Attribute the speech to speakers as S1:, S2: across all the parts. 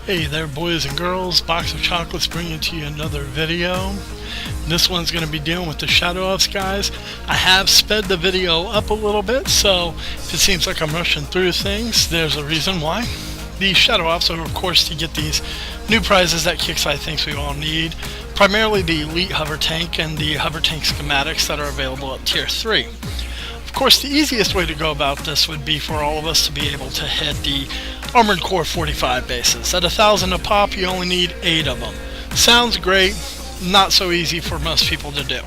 S1: Hey there, boys and girls. Box of Chocolates bringing to you another video. This one's going to be dealing with the shadow offs, guys. I have sped the video up a little bit, so if it seems like I'm rushing through things, there's a reason why. These shadow offs are, of course, to get these new prizes that Kixeye thinks we all need. Primarily the Elite Hover Tank and the Hover Tank schematics that are available at Tier 3. Of course, the easiest way to go about this would be for all of us to be able to hit the Armored Corp 45 bases. At 1,000 a pop, you only need 8 of them. Sounds great, not so easy for most people to do.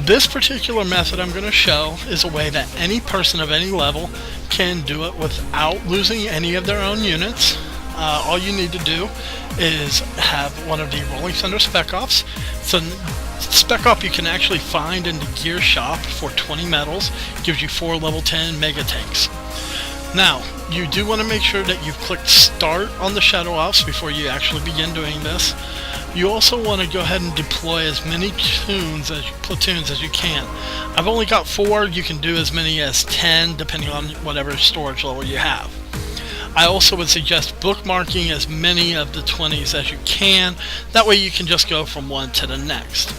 S1: This particular method I'm going to show is a way that any person of any level can do it without losing any of their own units. All you need to do is have one of the Rolling Thunder Spec Ops. So Spec Op you can actually find in the gear shop for 20 medals. Gives you 4 level 10 mega tanks. Now, you do want to make sure that you've clicked start on the shadow offs before you actually begin doing this. You also want to go ahead and deploy as many platoons as you can. I've only got 4. You can do as many as 10 depending on whatever storage level you have. I also would suggest bookmarking as many of the 20s as you can. That way you can just go from one to the next.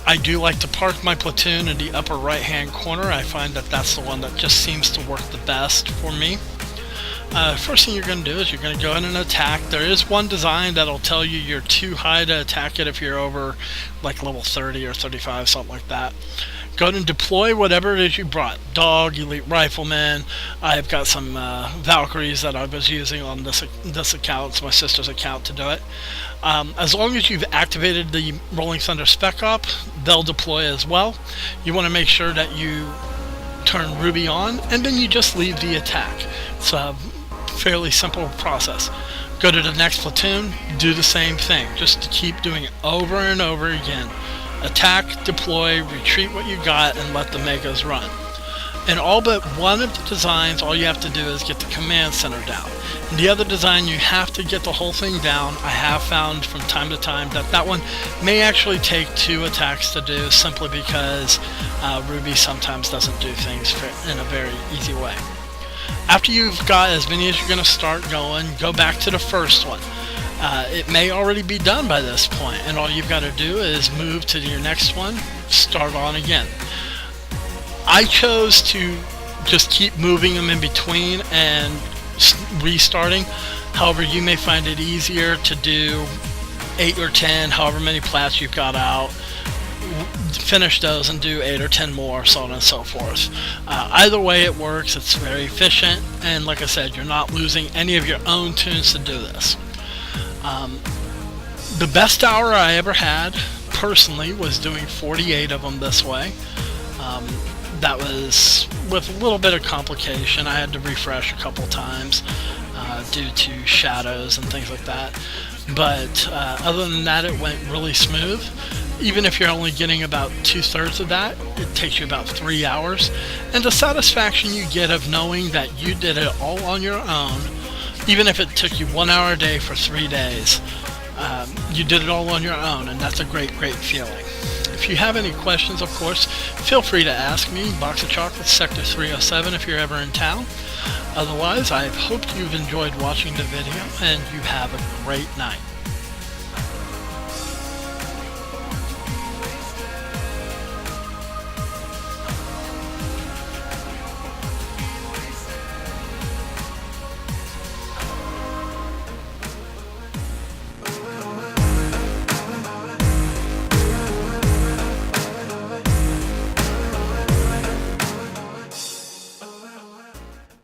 S1: I do like to park my platoon in the upper right hand corner. I find that that's the one that just seems to work the best for me. First thing you're going to do is you're going to go ahead and attack. There is one design that'll tell you you're too high to attack it if you're over like level 30 or 35, something like that. Go ahead and deploy whatever it is you brought. Dog, Elite Rifleman. I've got some Valkyries that I was using on this account. It's my sister's account to do it. As long as you've activated the Rolling Thunder Spec Op, they'll deploy as well. You want to make sure that you turn RUBI on, and then you just leave the attack. It's a fairly simple process. Go to the next platoon, do the same thing. Just to keep doing it over and over again. Attack, deploy, retreat what you got, and let the megas run. In all but one of the designs, all you have to do is get the command center down. In the other design, you have to get the whole thing down. I have found from time to time that that one may actually take 2 attacks to do, simply because RUBI sometimes doesn't do things in a very easy way. After you've got as many as you're going to start going, go back to the first one. It may already be done by this point, and all you've got to do is move to your next one, start on again. I chose to just keep moving them in between and restarting. However, you may find it easier to do 8 or 10, however many plats you've got out, finish those and do 8 or 10 more, so on and so forth. Either way it works. It's very efficient, and like I said, you're not losing any of your own tunes to do this. The best hour I ever had personally was doing 48 of them this way. That was with a little bit of complication. I had to refresh a couple times due to shadows and things like that, but other than that, it went really smooth. Even if you're only getting about 2/3 of that, it takes you about 3 hours, and the satisfaction you get of knowing that you did it all on your own, even if it took you 1 hour a day for 3 days, you did it all on your own, and that's a great feeling. If you have any questions, of course, feel free to ask me. Box of Chocolates, Sector 307 if you're ever in town. Otherwise, I hope you've enjoyed watching the video, and you have a great night.